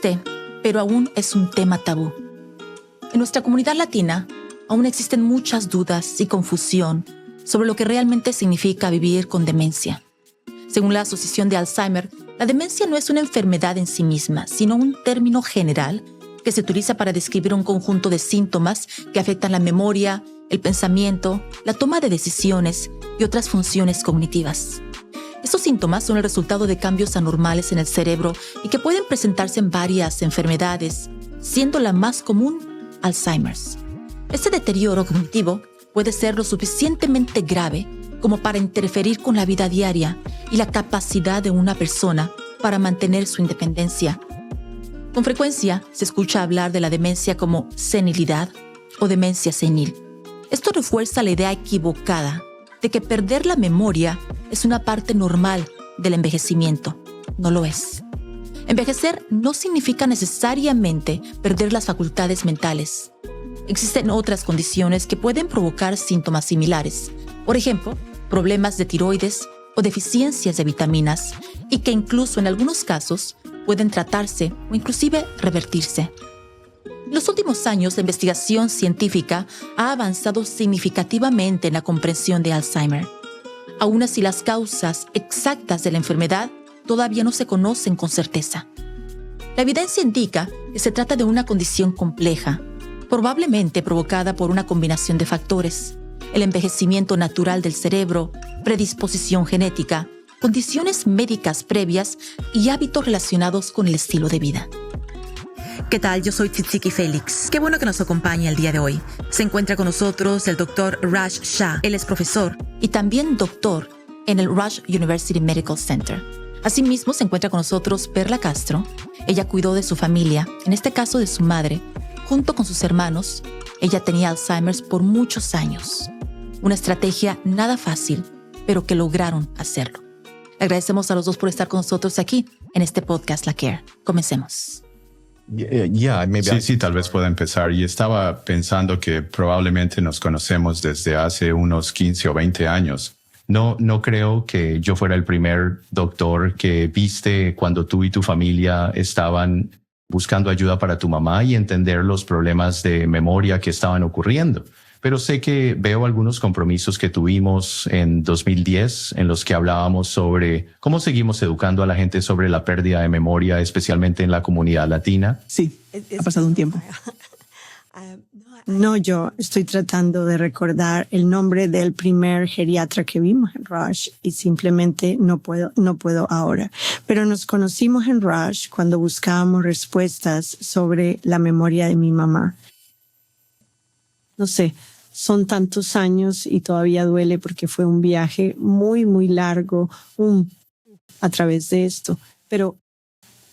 existe, pero aún es un tema tabú. En nuestra comunidad latina, aún existen muchas dudas y confusión sobre lo que realmente significa vivir con demencia. Según la Asociación de Alzheimer, la demencia no es una enfermedad en sí misma, sino un término general que se utiliza para describir un conjunto de síntomas que afectan la memoria, el pensamiento, la toma de decisiones y otras funciones cognitivas. Estos síntomas son el resultado de cambios anormales en el cerebro y que pueden presentarse en varias enfermedades, siendo la más común Alzheimer's. Este deterioro cognitivo puede ser lo suficientemente grave como para interferir con la vida diaria y la capacidad de una persona para mantener su independencia. Con frecuencia se escucha hablar de la demencia como senilidad o demencia senil. Esto refuerza la idea equivocada de que perder la memoria es una parte normal del envejecimiento. No lo es. Envejecer no significa necesariamente perder las facultades mentales. Existen otras condiciones que pueden provocar síntomas similares. Por ejemplo, problemas de tiroides o deficiencias de vitaminas, y que incluso en algunos casos pueden tratarse o inclusive revertirse. En los últimos años, la investigación científica ha avanzado significativamente en la comprensión de Alzheimer. Aún así, las causas exactas de la enfermedad todavía no se conocen con certeza. La evidencia indica que se trata de una condición compleja, probablemente provocada por una combinación de factores: el envejecimiento natural del cerebro, predisposición genética, condiciones médicas previas y hábitos relacionados con el estilo de vida. ¿Qué tal? Yo soy Tzitziki Félix. Qué bueno que nos acompañe el día de hoy. Se encuentra con nosotros el Dr. Raj Shah. Él es profesor y también doctor en el Rush University Medical Center. Asimismo, se encuentra con nosotros Perla Castro. Ella cuidó de su familia, en este caso de su madre, junto con sus hermanos. Ella tenía Alzheimer's por muchos años. Una estrategia nada fácil, pero que lograron hacerlo. Le agradecemos a los dos por estar con nosotros aquí en este podcast La Care. Comencemos. Sí, tal vez pueda empezar. Y estaba pensando que probablemente nos conocemos desde hace unos 15 o 20 años. No creo que yo fuera el primer doctor que viste cuando tú y tu familia estaban buscando ayuda para tu mamá y entender los problemas de memoria que estaban ocurriendo. Pero sé que veo algunos compromisos que tuvimos en 2010 en los que hablábamos sobre cómo seguimos educando a la gente sobre la pérdida de memoria, especialmente en la comunidad latina. Sí, ha pasado un tiempo. No, yo estoy tratando de recordar el nombre del primer geriatra que vimos en Rush y simplemente no puedo ahora. Pero nos conocimos en Rush cuando buscábamos respuestas sobre la memoria de mi mamá. No sé, son tantos años y todavía duele porque fue un viaje muy, muy largo a través de esto. Pero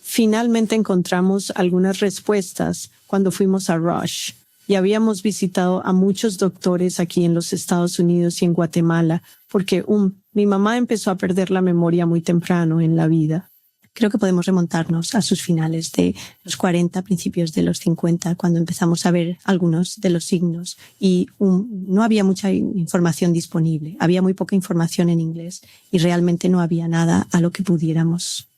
finalmente encontramos algunas respuestas cuando fuimos a Rush. Y habíamos visitado a muchos doctores aquí en los Estados Unidos y en Guatemala, porque mi mamá empezó a perder la memoria muy temprano en la vida. Creo que podemos remontarnos a sus finales de los 40, principios de los 50, cuando empezamos a ver algunos de los signos. Y no había mucha información disponible. Había muy poca información en inglés y realmente no había nada a lo que pudiéramos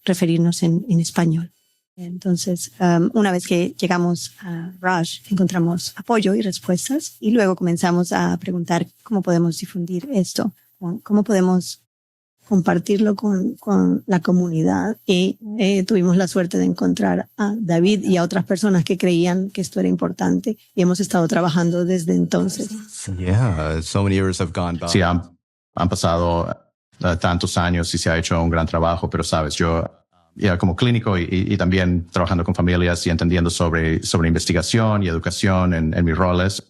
referirnos en español. Entonces, una vez que llegamos a Rush, encontramos apoyo y respuestas y luego comenzamos a preguntar cómo podemos difundir esto, cómo podemos compartirlo con la comunidad. Y tuvimos la suerte de encontrar a David y a otras personas que creían que esto era importante y hemos estado trabajando desde entonces. So many years have gone by. Sí, han pasado tantos años y se ha hecho un gran trabajo, pero sabes, yo como clínico y también trabajando con familias y entendiendo sobre investigación y educación en mis roles.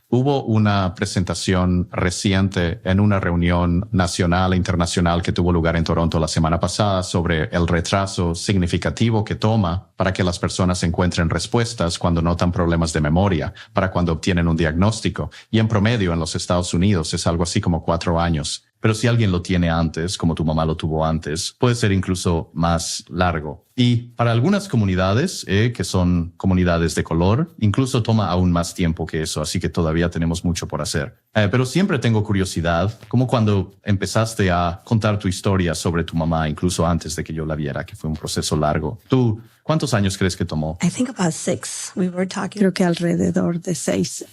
Hubo una presentación reciente en una reunión nacional e internacional que tuvo lugar en Toronto la semana pasada sobre el retraso significativo que toma para que las personas encuentren respuestas cuando notan problemas de memoria, para cuando obtienen un diagnóstico. Y en promedio en los Estados Unidos es algo así como 4 años. Pero si alguien lo tiene antes, como tu mamá lo tuvo antes, puede ser incluso más largo. Y para algunas comunidades, que son comunidades de color, incluso toma aún más tiempo que eso, así que todavía tenemos mucho por hacer. Pero siempre tengo curiosidad, como cuando empezaste a contar tu historia sobre tu mamá, incluso antes de que yo la viera, que fue un proceso largo. ¿Tú cuántos años crees que tomó? I think about 6. We were talking. Creo que alrededor de 6.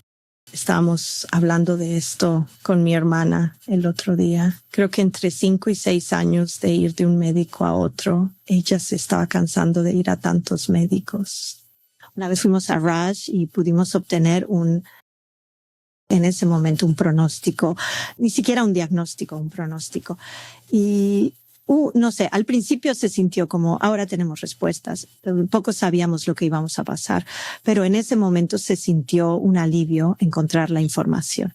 Estábamos hablando de esto con mi hermana el otro día. Creo que entre 5 y 6 años de ir de un médico a otro, ella se estaba cansando de ir a tantos médicos. Una vez fuimos a Raj y pudimos obtener en ese momento un pronóstico, ni siquiera un diagnóstico, un pronóstico. Y no sé, al principio se sintió como, ahora tenemos respuestas. Poco sabíamos lo que íbamos a pasar, pero en ese momento se sintió un alivio encontrar la información.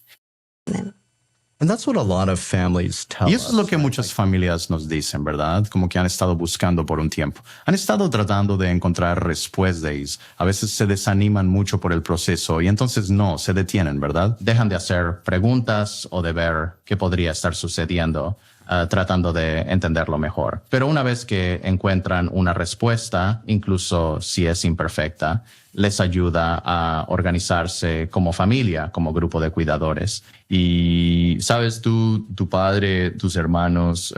And that's what a lot of families tell Y eso es lo que us, right? muchas familias nos dicen, ¿verdad? Como que han estado buscando por un tiempo. Han estado tratando de encontrar respuestas. A veces se desaniman mucho por el proceso y entonces no, se detienen, ¿verdad? Dejan de hacer preguntas o de ver qué podría estar sucediendo, tratando de entenderlo mejor. Pero una vez que encuentran una respuesta, incluso si es imperfecta, les ayuda a organizarse como familia, como grupo de cuidadores. Y, sabes, tu padre, tus hermanos,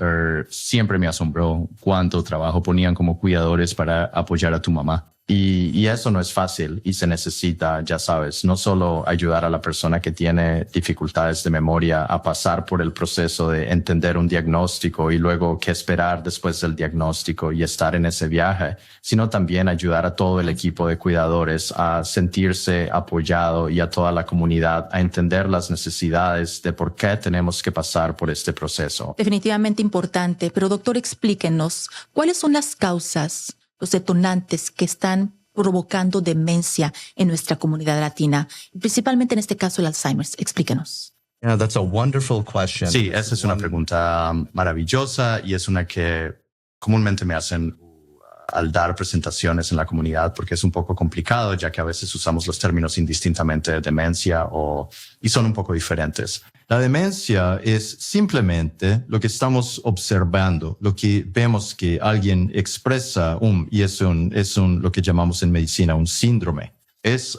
siempre me asombró cuánto trabajo ponían como cuidadores para apoyar a tu mamá. Y eso no es fácil y se necesita, ya sabes, no solo ayudar a la persona que tiene dificultades de memoria a pasar por el proceso de entender un diagnóstico y luego qué esperar después del diagnóstico y estar en ese viaje, sino también ayudar a todo el equipo de cuidadores a sentirse apoyado y a toda la comunidad a entender las necesidades de por qué tenemos que pasar por este proceso. Definitivamente importante, pero doctor, explíquenos, ¿cuáles son las causas, los detonantes que están provocando demencia en nuestra comunidad latina, principalmente en este caso el Alzheimer? Explíquenos. Yeah, that's a wonderful question. Sí, esa es una pregunta maravillosa y es una que comúnmente me hacen al dar presentaciones en la comunidad porque es un poco complicado, ya que a veces usamos los términos indistintamente demencia y son un poco diferentes. La demencia es simplemente lo que estamos observando, lo que vemos que alguien expresa y es lo que llamamos en medicina un síndrome. Es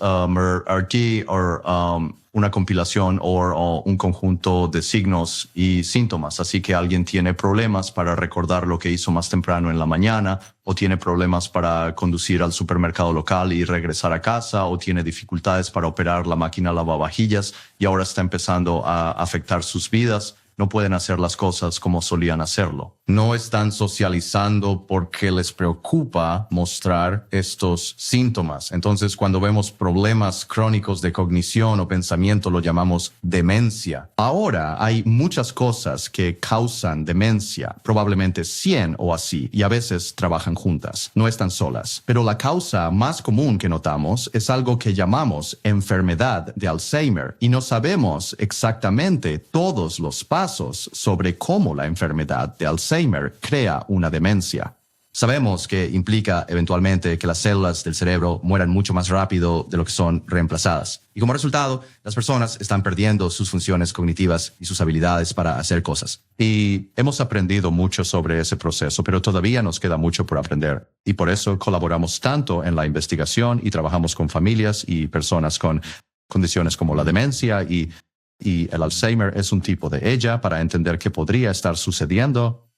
una compilación o un conjunto de signos y síntomas. Así que alguien tiene problemas para recordar lo que hizo más temprano en la mañana, o tiene problemas para conducir al supermercado local y regresar a casa, o tiene dificultades para operar la máquina lavavajillas y ahora está empezando a afectar sus vidas. No pueden hacer las cosas como solían hacerlo. No están socializando porque les preocupa mostrar estos síntomas. Entonces, cuando vemos problemas crónicos de cognición o pensamiento, lo llamamos demencia. Ahora, hay muchas cosas que causan demencia, probablemente 100 o así, y a veces trabajan juntas. No están solas. Pero la causa más común que notamos es algo que llamamos enfermedad de Alzheimer, y no sabemos exactamente todos los pasos sobre cómo la enfermedad de Alzheimer crea una demencia. Sabemos que implica eventualmente que las células del cerebro mueran mucho más rápido de lo que son reemplazadas. Y como resultado, las personas están perdiendo sus funciones cognitivas y sus habilidades para hacer cosas. Y hemos aprendido mucho sobre ese proceso, pero todavía nos queda mucho por aprender. Y por eso colaboramos tanto en la investigación y trabajamos con familias y personas con condiciones como la demencia y el Alzheimer es un tipo de ella para entender qué podría estar sucediendo.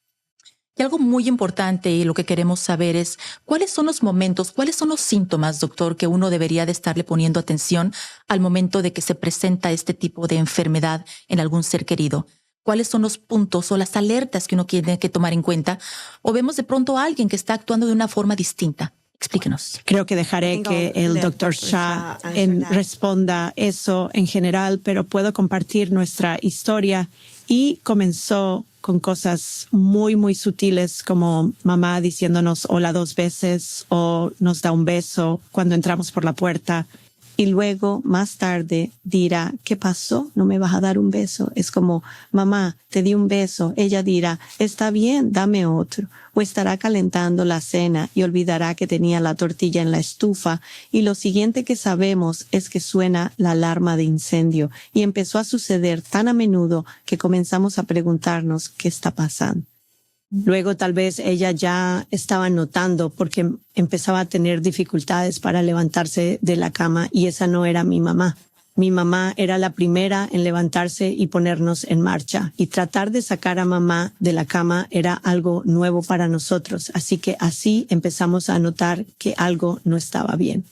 Y algo muy importante y lo que queremos saber es cuáles son los momentos, cuáles son los síntomas, doctor, que uno debería de estarle poniendo atención al momento de que se presenta este tipo de enfermedad en algún ser querido. ¿Cuáles son los puntos o las alertas que uno tiene que tomar en cuenta? O vemos de pronto a alguien que está actuando de una forma distinta. Explíquenos. Creo que dejaré que el Dr. Shah responda eso en general, pero puedo compartir nuestra historia. Y comenzó con cosas muy, muy sutiles como mamá diciéndonos hola 2 veces o nos da un beso cuando entramos por la puerta. Y luego, más tarde, dirá, ¿qué pasó? ¿No me vas a dar un beso? Es como, mamá, te di un beso. Ella dirá, está bien, dame otro. O estará calentando la cena y olvidará que tenía la tortilla en la estufa. Y lo siguiente que sabemos es que suena la alarma de incendio. Y empezó a suceder tan a menudo que comenzamos a preguntarnos qué está pasando. Luego tal vez ella ya estaba notando porque empezaba a tener dificultades para levantarse de la cama y esa no era mi mamá. Mi mamá era la primera en levantarse y ponernos en marcha y tratar de sacar a mamá de la cama era algo nuevo para nosotros. Así que así empezamos a notar que algo no estaba bien.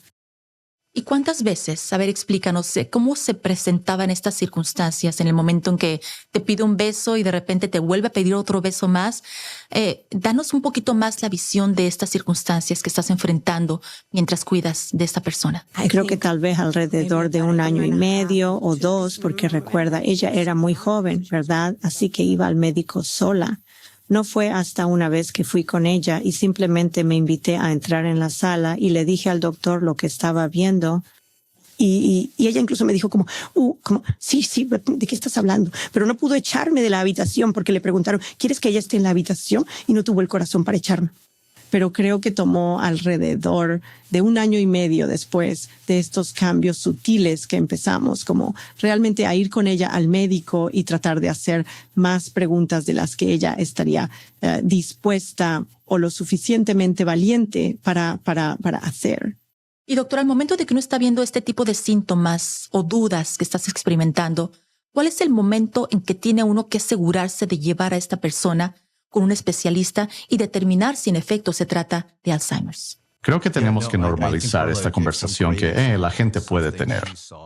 ¿Y cuántas veces, a ver, explícanos, cómo se presentaban estas circunstancias en el momento en que te pide un beso y de repente te vuelve a pedir otro beso más? Danos un poquito más la visión de estas circunstancias que estás enfrentando mientras cuidas de esta persona. Creo que tal vez alrededor de 1 año y medio o 2, porque recuerda, ella era muy joven, ¿verdad? Así que iba al médico sola. No fue hasta una vez que fui con ella y simplemente me invité a entrar en la sala y le dije al doctor lo que estaba viendo. Y ella incluso me dijo como, sí, ¿de qué estás hablando? Pero no pudo echarme de la habitación porque le preguntaron, ¿quieres que ella esté en la habitación? Y no tuvo el corazón para echarme. Pero creo que tomó alrededor de 1 año y medio después de estos cambios sutiles que empezamos, como realmente a ir con ella al médico y tratar de hacer más preguntas de las que ella estaría dispuesta o lo suficientemente valiente para hacer. Y doctora, al momento de que uno está viendo este tipo de síntomas o dudas que estás experimentando, ¿cuál es el momento en que tiene uno que asegurarse de llevar a esta persona con un especialista y determinar si en efecto se trata de Alzheimer's? Creo que tenemos que normalizar esta conversación que la gente puede tener,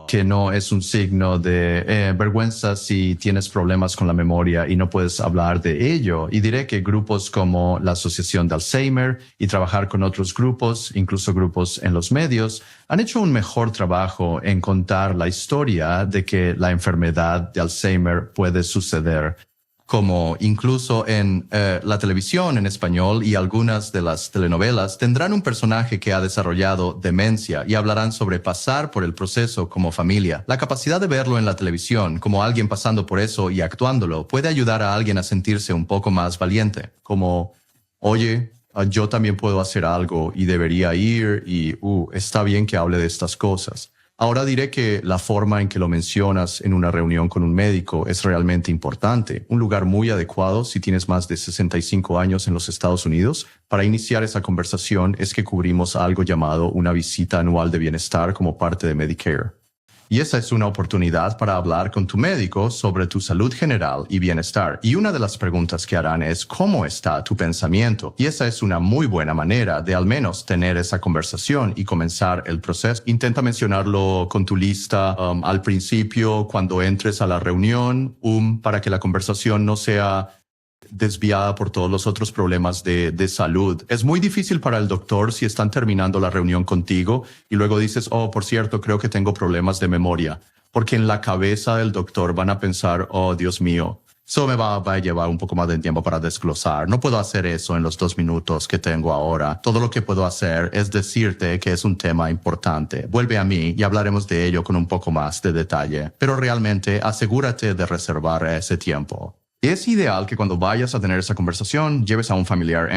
que no es un signo de vergüenza si tienes problemas con la memoria y no puedes hablar de ello. Y diré que grupos como la Asociación de Alzheimer y trabajar con otros grupos, incluso grupos en los medios, han hecho un mejor trabajo en contar la historia de que la enfermedad de Alzheimer puede suceder, como incluso en la televisión en español y algunas de las telenovelas tendrán un personaje que ha desarrollado demencia y hablarán sobre pasar por el proceso como familia. La capacidad de verlo en la televisión como alguien pasando por eso y actuándolo puede ayudar a alguien a sentirse un poco más valiente, como, oye, yo también puedo hacer algo y debería ir y está bien que hable de estas cosas. Ahora diré que la forma en que lo mencionas en una reunión con un médico es realmente importante. Un lugar muy adecuado si tienes más de 65 años en los Estados Unidos para iniciar esa conversación es que cubrimos algo llamado una visita anual de bienestar como parte de Medicare. Y esa es una oportunidad para hablar con tu médico sobre tu salud general y bienestar. Y una de las preguntas que harán es ¿cómo está tu pensamiento? Y esa es una muy buena manera de al menos tener esa conversación y comenzar el proceso. Intenta mencionarlo con tu lista al principio cuando entres a la reunión para que la conversación no sea desviada por todos los otros problemas de salud. Es muy difícil para el doctor si están terminando la reunión contigo y luego dices, por cierto, creo que tengo problemas de memoria, porque en la cabeza del doctor van a pensar, Dios mío, eso me va a llevar un poco más de tiempo para desglosar. No puedo hacer eso en los 2 minutos que tengo ahora. Todo lo que puedo hacer es decirte que es un tema importante. Vuelve a mí y hablaremos de ello con un poco más de detalle. Pero realmente asegúrate de reservar ese tiempo. Es ideal que cuando vayas a tener esa conversación, lleves a un familiar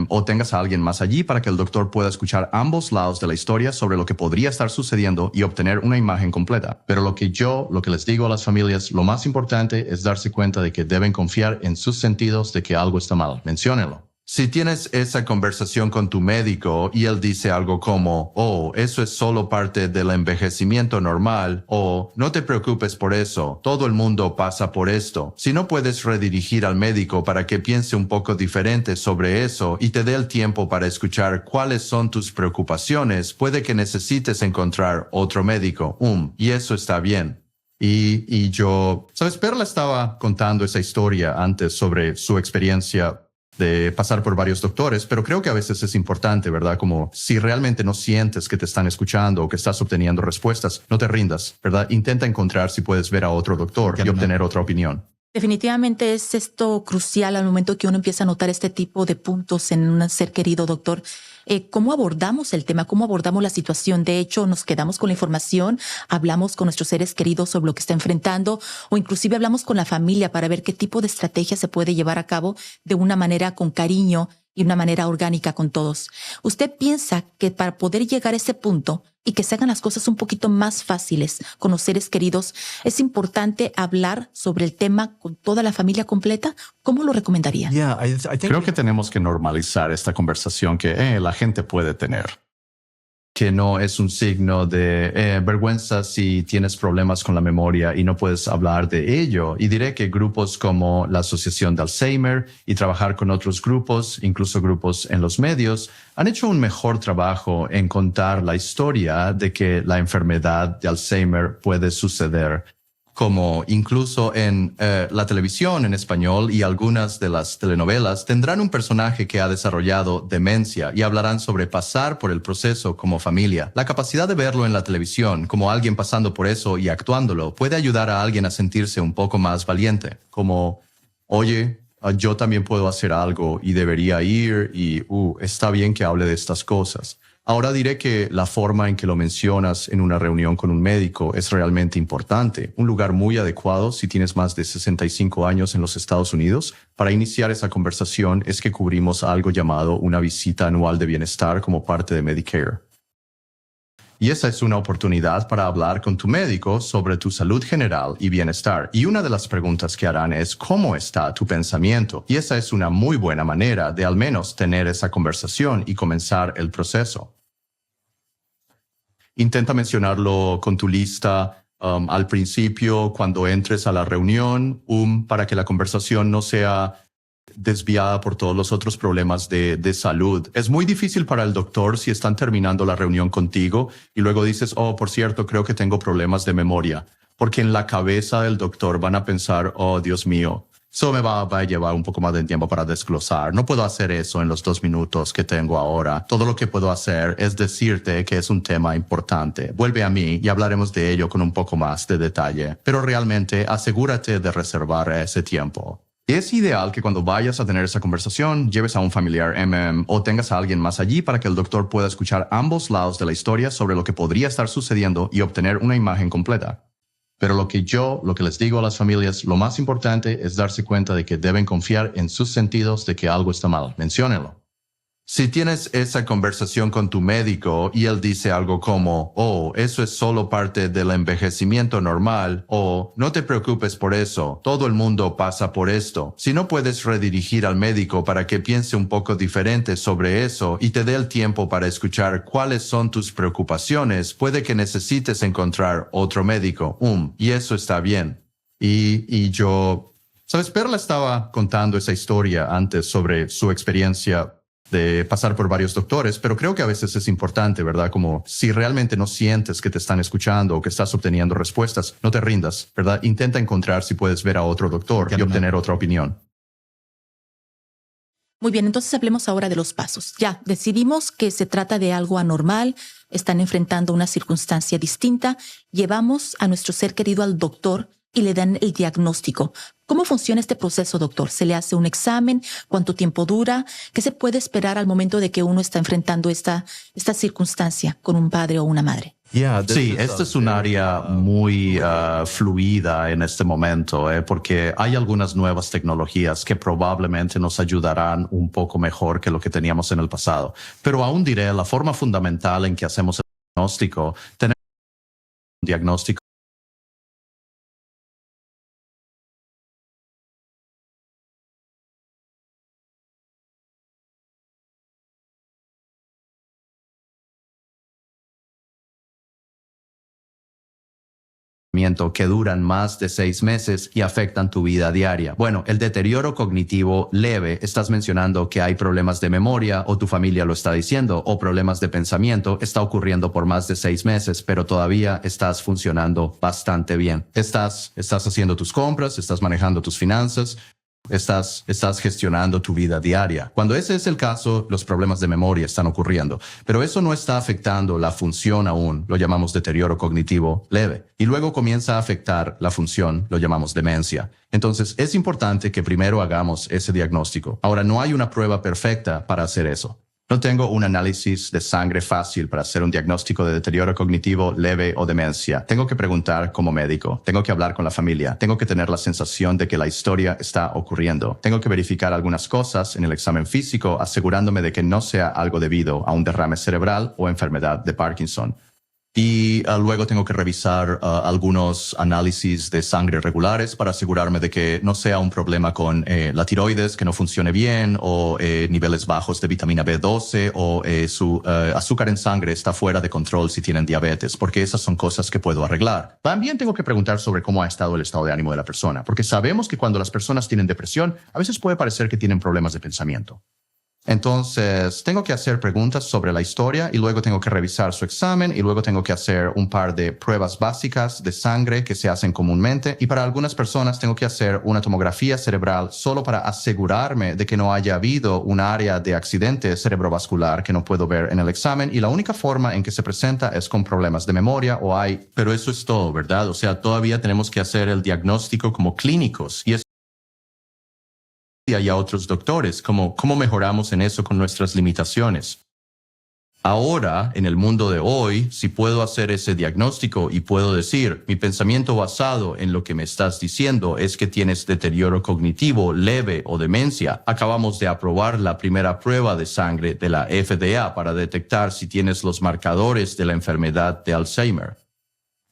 o tengas a alguien más allí para que el doctor pueda escuchar ambos lados de la historia sobre lo que podría estar sucediendo y obtener una imagen completa. Pero lo que les digo a las familias, lo más importante es darse cuenta de que deben confiar en sus sentidos de que algo está mal. Menciónenlo. Si tienes esa conversación con tu médico y él dice algo como, eso es solo parte del envejecimiento normal, o no te preocupes por eso, todo el mundo pasa por esto. Si no puedes redirigir al médico para que piense un poco diferente sobre eso y te dé el tiempo para escuchar cuáles son tus preocupaciones, puede que necesites encontrar otro médico. Y eso está bien. Y yo, ¿sabes? Perla estaba contando esa historia antes sobre su experiencia de pasar por varios doctores, pero creo que a veces es importante, ¿verdad? Como si realmente no sientes que te están escuchando o que estás obteniendo respuestas, no te rindas, ¿verdad? Intenta encontrar si puedes ver a otro doctor y obtener otra opinión. Definitivamente es esto crucial al momento que uno empieza a notar este tipo de puntos en un ser querido, doctor. ¿Cómo abordamos el tema? ¿Cómo abordamos la situación? De hecho, nos quedamos con la información, hablamos con nuestros seres queridos sobre lo que está enfrentando o inclusive hablamos con la familia para ver qué tipo de estrategia se puede llevar a cabo de una manera con cariño y una manera orgánica con todos. ¿Usted piensa que para poder llegar a ese punto y que se hagan las cosas un poquito más fáciles con los seres queridos, es importante hablar sobre el tema con toda la familia completa? ¿Cómo lo recomendaría? Creo que tenemos que normalizar esta conversación que la gente puede tener. Que no es un signo de vergüenza si tienes problemas con la memoria y no puedes hablar de ello. Y diré que grupos como la Asociación de Alzheimer y trabajar con otros grupos, incluso grupos en los medios, han hecho un mejor trabajo en contar la historia de que la enfermedad de Alzheimer puede suceder. Como incluso en la televisión en español y algunas de las telenovelas tendrán un personaje que ha desarrollado demencia y hablarán sobre pasar por el proceso como familia. La capacidad de verlo en la televisión como alguien pasando por eso y actuándolo puede ayudar a alguien a sentirse un poco más valiente. Como, oye, yo también puedo hacer algo y debería ir y está bien que hable de estas cosas. Ahora diré que la forma en que lo mencionas en una reunión con un médico es realmente importante. Un lugar muy adecuado si tienes más de 65 años en los Estados Unidos para iniciar esa conversación es que cubrimos algo llamado una visita anual de bienestar como parte de Medicare. Y esa es una oportunidad para hablar con tu médico sobre tu salud general y bienestar. Y una de las preguntas que harán es ¿cómo está tu pensamiento? Y esa es una muy buena manera de al menos tener esa conversación y comenzar el proceso. Intenta mencionarlo con tu lista al principio, cuando entres a la reunión, para que la conversación no sea desviada por todos los otros problemas de salud. Es muy difícil para el doctor si están terminando la reunión contigo y luego dices, por cierto, creo que tengo problemas de memoria. Porque en la cabeza del doctor van a pensar, Dios mío, eso me va a llevar un poco más de tiempo para desglosar. No puedo hacer eso en los 2 minutos que tengo ahora. Todo lo que puedo hacer es decirte que es un tema importante. Vuelve a mí y hablaremos de ello con un poco más de detalle. Pero realmente asegúrate de reservar ese tiempo. Es ideal que cuando vayas a tener esa conversación, lleves a un familiar o tengas a alguien más allí para que el doctor pueda escuchar ambos lados de la historia sobre lo que podría estar sucediendo y obtener una imagen completa. Pero lo que les digo a las familias, lo más importante es darse cuenta de que deben confiar en sus sentidos de que algo está mal. Menciónenlo. Si tienes esa conversación con tu médico y él dice algo como, eso es solo parte del envejecimiento normal, o no te preocupes por eso, todo el mundo pasa por esto. Si no puedes redirigir al médico para que piense un poco diferente sobre eso y te dé el tiempo para escuchar cuáles son tus preocupaciones, puede que necesites encontrar otro médico. Y eso está bien. Y yo, ¿sabes? Perla estaba contando esa historia antes sobre su experiencia de pasar por varios doctores, pero creo que a veces es importante, ¿verdad? Como si realmente no sientes que te están escuchando o que estás obteniendo respuestas, no te rindas, ¿verdad? Intenta encontrar si puedes ver a otro doctor y obtener otra opinión. Muy bien, entonces hablemos ahora de los pasos. Ya, decidimos que se trata de algo anormal, están enfrentando una circunstancia distinta, llevamos a nuestro ser querido al doctor y le dan el diagnóstico. ¿Cómo funciona este proceso, doctor? ¿Se le hace un examen? ¿Cuánto tiempo dura? ¿Qué se puede esperar al momento de que uno está enfrentando esta circunstancia con un padre o una madre? Sí, esta es un área muy fluida en este momento, porque hay algunas nuevas tecnologías que probablemente nos ayudarán un poco mejor que lo que teníamos en el pasado. Pero aún diré, la forma fundamental en que hacemos el diagnóstico, tenemos un diagnóstico que duran más de 6 meses y afectan tu vida diaria. Bueno, el deterioro cognitivo leve, estás mencionando que hay problemas de memoria o tu familia lo está diciendo, o problemas de pensamiento, está ocurriendo por más de 6 meses, pero todavía estás funcionando bastante bien. Estás haciendo tus compras, estás manejando tus finanzas. Estás gestionando tu vida diaria. Cuando ese es el caso, los problemas de memoria están ocurriendo. Pero eso no está afectando la función aún, lo llamamos deterioro cognitivo leve. Y luego comienza a afectar la función, lo llamamos demencia. Entonces, es importante que primero hagamos ese diagnóstico. Ahora, no hay una prueba perfecta para hacer eso. No tengo un análisis de sangre fácil para hacer un diagnóstico de deterioro cognitivo leve o demencia. Tengo que preguntar como médico, tengo que hablar con la familia, tengo que tener la sensación de que la historia está ocurriendo. Tengo que verificar algunas cosas en el examen físico, asegurándome de que no sea algo debido a un derrame cerebral o enfermedad de Parkinson. Y luego tengo que revisar algunos análisis de sangre regulares para asegurarme de que no sea un problema con la tiroides, que no funcione bien, o niveles bajos de vitamina B12, o su azúcar en sangre está fuera de control si tienen diabetes, porque esas son cosas que puedo arreglar. También tengo que preguntar sobre cómo ha estado el estado de ánimo de la persona, porque sabemos que cuando las personas tienen depresión, a veces puede parecer que tienen problemas de pensamiento. Entonces, tengo que hacer preguntas sobre la historia y luego tengo que revisar su examen y luego tengo que hacer un par de pruebas básicas de sangre que se hacen comúnmente. Y para algunas personas tengo que hacer una tomografía cerebral solo para asegurarme de que no haya habido un área de accidente cerebrovascular que no puedo ver en el examen. Y la única forma en que se presenta es con problemas de memoria o hay... Pero eso es todo, ¿verdad? O sea, todavía tenemos que hacer el diagnóstico como clínicos y hay a otros doctores. ¿Cómo mejoramos en eso con nuestras limitaciones? Ahora, en el mundo de hoy, si puedo hacer ese diagnóstico y puedo decir, mi pensamiento basado en lo que me estás diciendo es que tienes deterioro cognitivo leve o demencia. Acabamos de aprobar la primera prueba de sangre de la FDA para detectar si tienes los marcadores de la enfermedad de Alzheimer.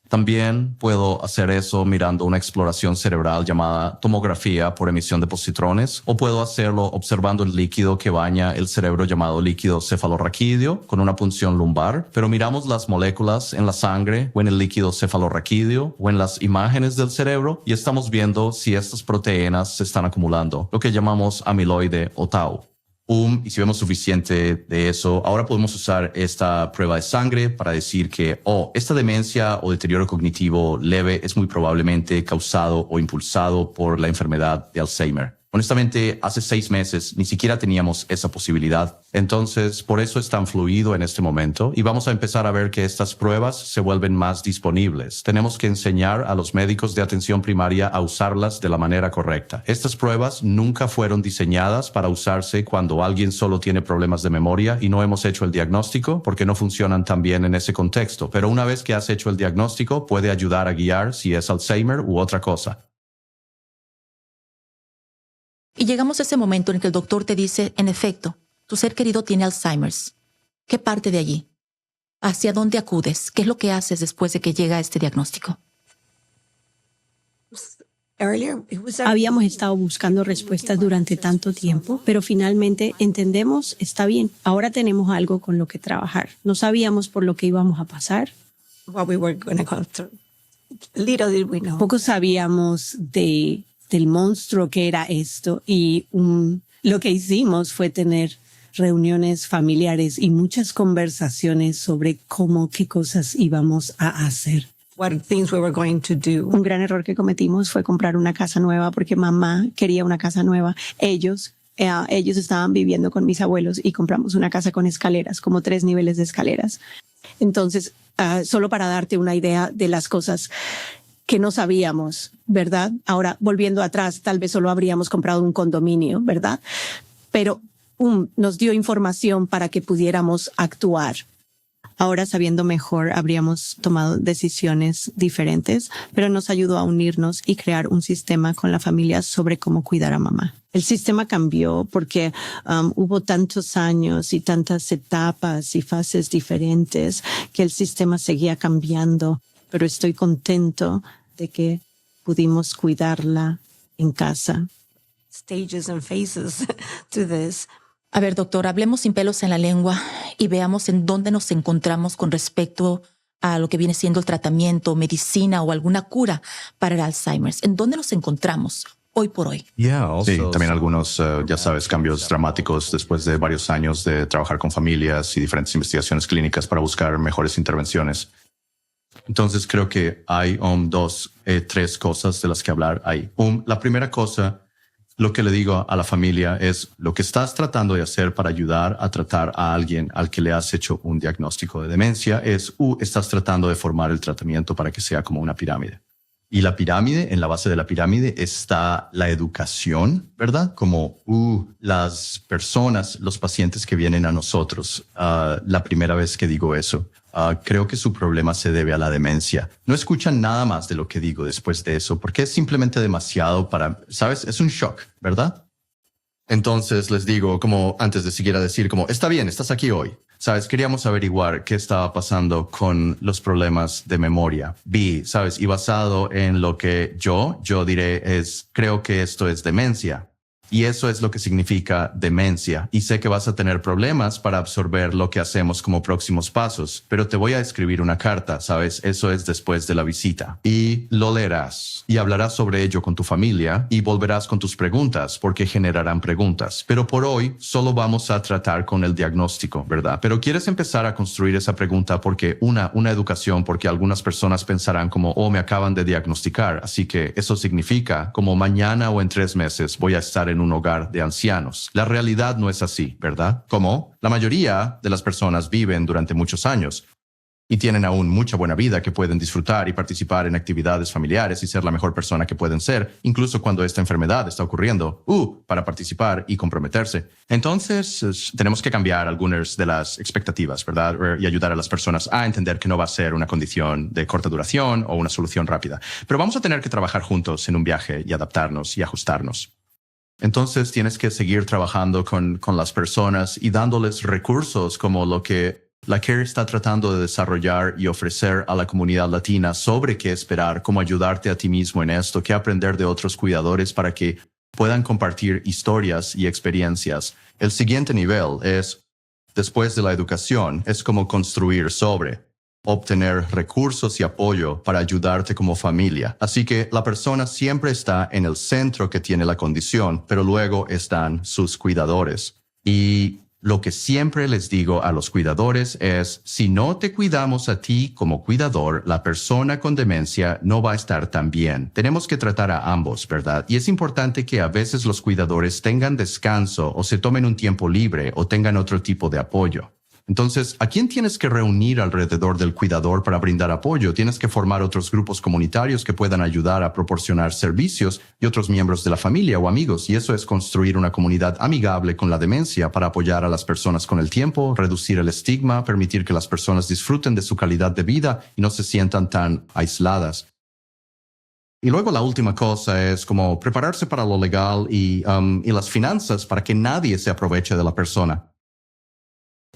También puedo hacer eso mirando una exploración cerebral llamada tomografía por emisión de positrones, o puedo hacerlo observando el líquido que baña el cerebro llamado líquido cefalorraquídeo con una punción lumbar, pero miramos las moléculas en la sangre o en el líquido cefalorraquídeo o en las imágenes del cerebro y estamos viendo si estas proteínas se están acumulando, lo que llamamos amiloide o tau. Y si vemos suficiente de eso, ahora podemos usar esta prueba de sangre para decir que, esta demencia o deterioro cognitivo leve es muy probablemente causado o impulsado por la enfermedad de Alzheimer. Honestamente, hace 6 meses ni siquiera teníamos esa posibilidad. Entonces, por eso es tan fluido en este momento y vamos a empezar a ver que estas pruebas se vuelven más disponibles. Tenemos que enseñar a los médicos de atención primaria a usarlas de la manera correcta. Estas pruebas nunca fueron diseñadas para usarse cuando alguien solo tiene problemas de memoria y no hemos hecho el diagnóstico porque no funcionan tan bien en ese contexto. Pero una vez que has hecho el diagnóstico, puede ayudar a guiar si es Alzheimer u otra cosa. Y llegamos a ese momento en que el doctor te dice, en efecto, tu ser querido tiene Alzheimer's. ¿Qué parte de allí? ¿Hacia dónde acudes? ¿Qué es lo que haces después de que llega este diagnóstico? Habíamos estado buscando respuestas durante tanto tiempo, pero finalmente entendemos, está bien, ahora tenemos algo con lo que trabajar. No sabíamos por lo que íbamos a pasar. Poco sabíamos del monstruo que era esto y lo que hicimos fue tener reuniones familiares y muchas conversaciones sobre qué cosas íbamos a hacer. Un gran error que cometimos fue comprar una casa nueva porque mamá quería una casa nueva. Ellos estaban viviendo con mis abuelos y compramos una casa con escaleras, como 3 niveles de escaleras. Entonces, solo para darte una idea de las cosas que no sabíamos, ¿verdad? Ahora, volviendo atrás, tal vez solo habríamos comprado un condominio, ¿verdad? Pero nos dio información para que pudiéramos actuar. Ahora, sabiendo mejor, habríamos tomado decisiones diferentes, pero nos ayudó a unirnos y crear un sistema con la familia sobre cómo cuidar a mamá. El sistema cambió porque hubo tantos años y tantas etapas y fases diferentes que el sistema seguía cambiando. Pero estoy contento de que pudimos cuidarla en casa. Stages and phases to this. A ver, doctor, hablemos sin pelos en la lengua y veamos en dónde nos encontramos con respecto a lo que viene siendo el tratamiento, medicina o alguna cura para el Alzheimer's. ¿En dónde nos encontramos hoy por hoy? Sí, también algunos, cambios dramáticos después de varios años de trabajar con familias y diferentes investigaciones clínicas para buscar mejores intervenciones. Entonces creo que hay 3 cosas de las que hablar ahí. La primera cosa Lo que le digo a la familia es lo que estás tratando de hacer para ayudar a tratar a alguien al que le has hecho un diagnóstico de demencia es, estás tratando de formar el tratamiento para que sea como una pirámide. Y la pirámide, en la base de la pirámide está la educación, ¿verdad? Como las personas, los pacientes que vienen a nosotros. La primera vez que digo eso, creo que su problema se debe a la demencia. No escuchan nada más de lo que digo después de eso, porque es simplemente demasiado para, ¿sabes? Es un shock, ¿verdad? Entonces les digo, como antes de seguir a decir, como, está bien, estás aquí hoy. ¿Sabes? Queríamos averiguar qué estaba pasando con los problemas de memoria. ¿Sabes? Y basado en lo que yo diré creo que esto es demencia. Y eso es lo que significa demencia. Y sé que vas a tener problemas para absorber lo que hacemos como próximos pasos, pero te voy a escribir una carta, ¿sabes? Eso es después de la visita. Y lo leerás y hablarás sobre ello con tu familia y volverás con tus preguntas porque generarán preguntas. Pero por hoy solo vamos a tratar con el diagnóstico, ¿verdad? Pero quieres empezar a construir esa pregunta porque una educación, porque algunas personas pensarán como, me acaban de diagnosticar. Así que eso significa como mañana o en 3 meses voy a estar en un hogar de ancianos. La realidad no es así, ¿verdad? Como la mayoría de las personas viven durante muchos años y tienen aún mucha buena vida que pueden disfrutar y participar en actividades familiares y ser la mejor persona que pueden ser, incluso cuando esta enfermedad está ocurriendo, para participar y comprometerse. Entonces, tenemos que cambiar algunas de las expectativas, ¿verdad? Y ayudar a las personas a entender que no va a ser una condición de corta duración o una solución rápida. Pero vamos a tener que trabajar juntos en un viaje y adaptarnos y ajustarnos. Entonces tienes que seguir trabajando con las personas y dándoles recursos como lo que la CARE está tratando de desarrollar y ofrecer a la comunidad latina sobre qué esperar, cómo ayudarte a ti mismo en esto, qué aprender de otros cuidadores para que puedan compartir historias y experiencias. El siguiente nivel es, después de la educación, es como construir sobre. Obtener recursos y apoyo para ayudarte como familia. Así que la persona siempre está en el centro que tiene la condición, pero luego están sus cuidadores. Y lo que siempre les digo a los cuidadores es, si no te cuidamos a ti como cuidador, la persona con demencia no va a estar tan bien. Tenemos que tratar a ambos, ¿verdad? Y es importante que a veces los cuidadores tengan descanso o se tomen un tiempo libre o tengan otro tipo de apoyo. Entonces, ¿a quién tienes que reunir alrededor del cuidador para brindar apoyo? Tienes que formar otros grupos comunitarios que puedan ayudar a proporcionar servicios y otros miembros de la familia o amigos. Y eso es construir una comunidad amigable con la demencia para apoyar a las personas con el tiempo, reducir el estigma, permitir que las personas disfruten de su calidad de vida y no se sientan tan aisladas. Y luego la última cosa es como prepararse para lo legal y las finanzas para que nadie se aproveche de la persona.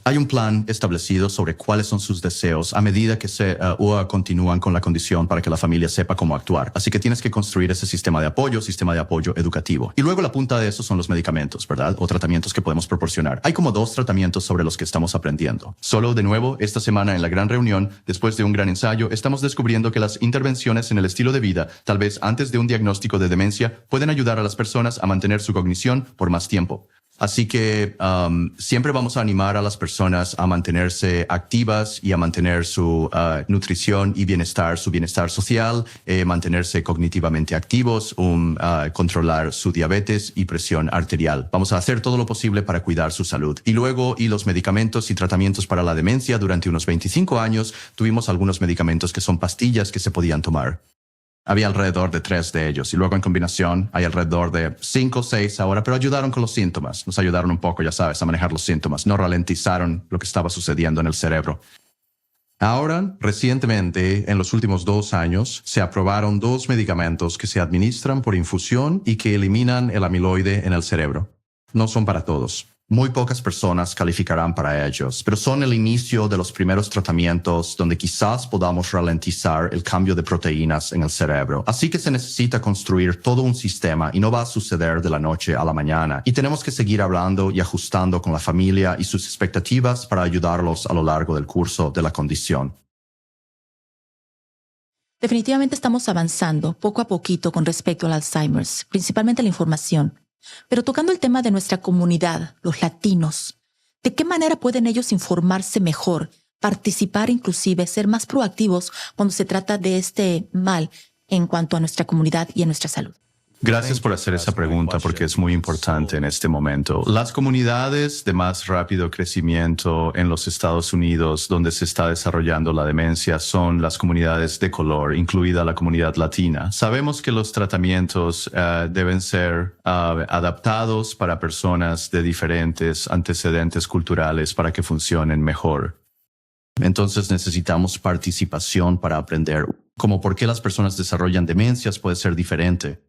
Hay un plan establecido sobre cuáles son sus deseos a medida que se continúan con la condición para que la familia sepa cómo actuar. Así que tienes que construir ese sistema de apoyo educativo. Y luego la punta de eso son los medicamentos, ¿verdad? O tratamientos que podemos proporcionar. Hay como 2 tratamientos sobre los que estamos aprendiendo. Solo de nuevo, esta semana en la gran reunión, después de un gran ensayo, estamos descubriendo que las intervenciones en el estilo de vida, tal vez antes de un diagnóstico de demencia, pueden ayudar a las personas a mantener su cognición por más tiempo. Así que siempre vamos a animar a las personas a mantenerse activas y a mantener su nutrición y bienestar, su bienestar social, mantenerse cognitivamente activos, controlar su diabetes y presión arterial. Vamos a hacer todo lo posible para cuidar su salud. Y luego, los medicamentos y tratamientos para la demencia, durante unos 25 años, tuvimos algunos medicamentos que son pastillas que se podían tomar. Había alrededor de 3 de ellos y luego en combinación hay alrededor de 5 o 6 ahora, pero ayudaron con los síntomas. Nos ayudaron un poco, ya sabes, a manejar los síntomas. No ralentizaron lo que estaba sucediendo en el cerebro. Ahora, recientemente, en los últimos 2 años, se aprobaron 2 medicamentos que se administran por infusión y que eliminan el amiloide en el cerebro. No son para todos. Muy pocas personas calificarán para ellos, pero son el inicio de los primeros tratamientos donde quizás podamos ralentizar el cambio de proteínas en el cerebro. Así que se necesita construir todo un sistema y no va a suceder de la noche a la mañana. Y tenemos que seguir hablando y ajustando con la familia y sus expectativas para ayudarlos a lo largo del curso de la condición. Definitivamente estamos avanzando poco a poquito con respecto al Alzheimer's, principalmente la información. Pero tocando el tema de nuestra comunidad, los latinos, ¿de qué manera pueden ellos informarse mejor, participar inclusive, ser más proactivos cuando se trata de este mal en cuanto a nuestra comunidad y a nuestra salud? Gracias por hacer esa pregunta porque es muy importante en este momento. Las comunidades de más rápido crecimiento en los Estados Unidos donde se está desarrollando la demencia son las comunidades de color, incluida la comunidad latina. Sabemos que los tratamientos deben ser adaptados para personas de diferentes antecedentes culturales para que funcionen mejor. Entonces necesitamos participación para aprender, como por qué las personas desarrollan demencias puede ser diferente.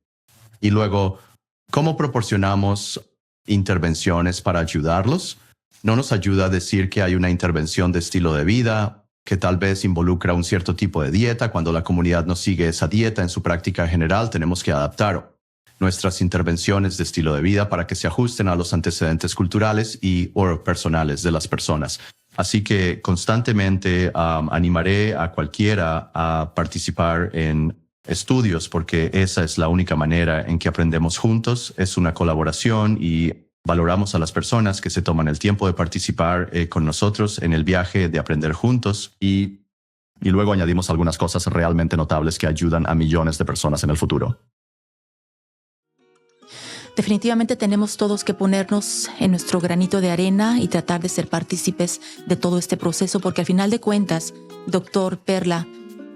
Y luego, ¿cómo proporcionamos intervenciones para ayudarlos? No nos ayuda a decir que hay una intervención de estilo de vida, que tal vez involucra un cierto tipo de dieta. Cuando la comunidad no sigue esa dieta en su práctica general, tenemos que adaptar nuestras intervenciones de estilo de vida para que se ajusten a los antecedentes culturales o personales de las personas. Así que constantemente animaré a cualquiera a participar en estudios porque esa es la única manera en que aprendemos juntos. Es una colaboración y valoramos a las personas que se toman el tiempo de participar con nosotros en el viaje de aprender juntos y luego añadimos algunas cosas realmente notables que ayudan a millones de personas en el futuro. Definitivamente tenemos todos que ponernos en nuestro granito de arena y tratar de ser partícipes de todo este proceso porque al final de cuentas, doctor Perla,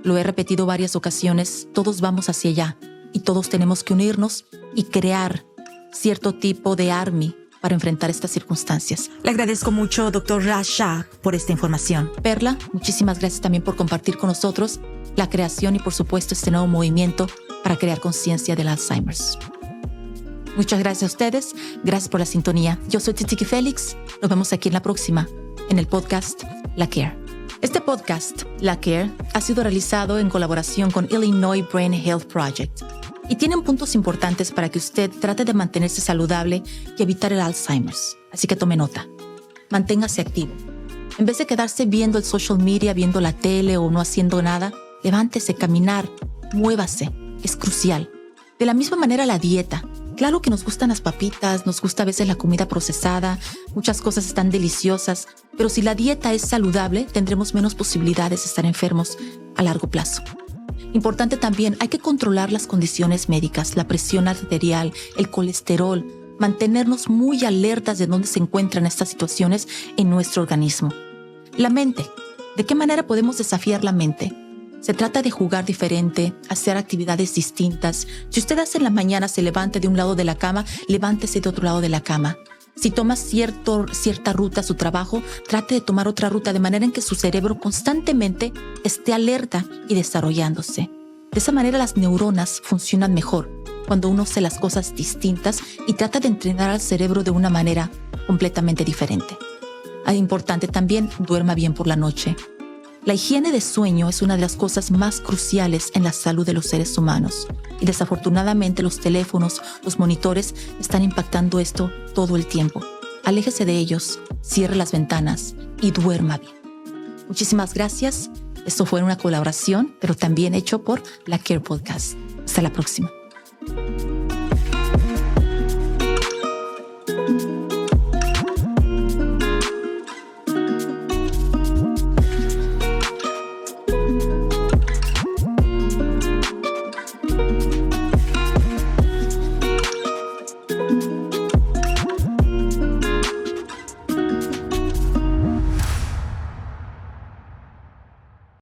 lo he repetido varias ocasiones, todos vamos hacia allá y todos tenemos que unirnos y crear cierto tipo de army para enfrentar estas circunstancias. Le agradezco mucho, doctor Raj Shah, por esta información. Perla, muchísimas gracias también por compartir con nosotros la creación y por supuesto este nuevo movimiento para crear conciencia del Alzheimer's. Muchas gracias a ustedes, gracias por la sintonía. Yo soy Tzitziki Félix, nos vemos aquí en la próxima, en el podcast La Care. Este podcast, La Care, ha sido realizado en colaboración con Illinois Brain Health Project y tienen puntos importantes para que usted trate de mantenerse saludable y evitar el Alzheimer's. Así que tome nota. Manténgase activo. En vez de quedarse viendo el social media, viendo la tele o no haciendo nada, levántese, caminar, muévase. Es crucial. De la misma manera la dieta. Claro que nos gustan las papitas, nos gusta a veces la comida procesada, muchas cosas están deliciosas, pero si la dieta es saludable, tendremos menos posibilidades de estar enfermos a largo plazo. Importante también, hay que controlar las condiciones médicas, la presión arterial, el colesterol, mantenernos muy alertas de dónde se encuentran estas situaciones en nuestro organismo. La mente. ¿De qué manera podemos desafiar la mente? Se trata de jugar diferente, hacer actividades distintas. Si usted hace en la mañana, se levante de un lado de la cama, levántese de otro lado de la cama. Si toma cierta ruta a su trabajo, trate de tomar otra ruta de manera en que su cerebro constantemente esté alerta y desarrollándose. De esa manera las neuronas funcionan mejor cuando uno hace las cosas distintas y trata de entrenar al cerebro de una manera completamente diferente. Es importante también, duerma bien por la noche. La higiene de sueño es una de las cosas más cruciales en la salud de los seres humanos. Y desafortunadamente los teléfonos, los monitores están impactando esto todo el tiempo. Aléjese de ellos, cierre las ventanas y duerma bien. Muchísimas gracias. Esto fue una colaboración, pero también hecho por La Care Podcast. Hasta la próxima.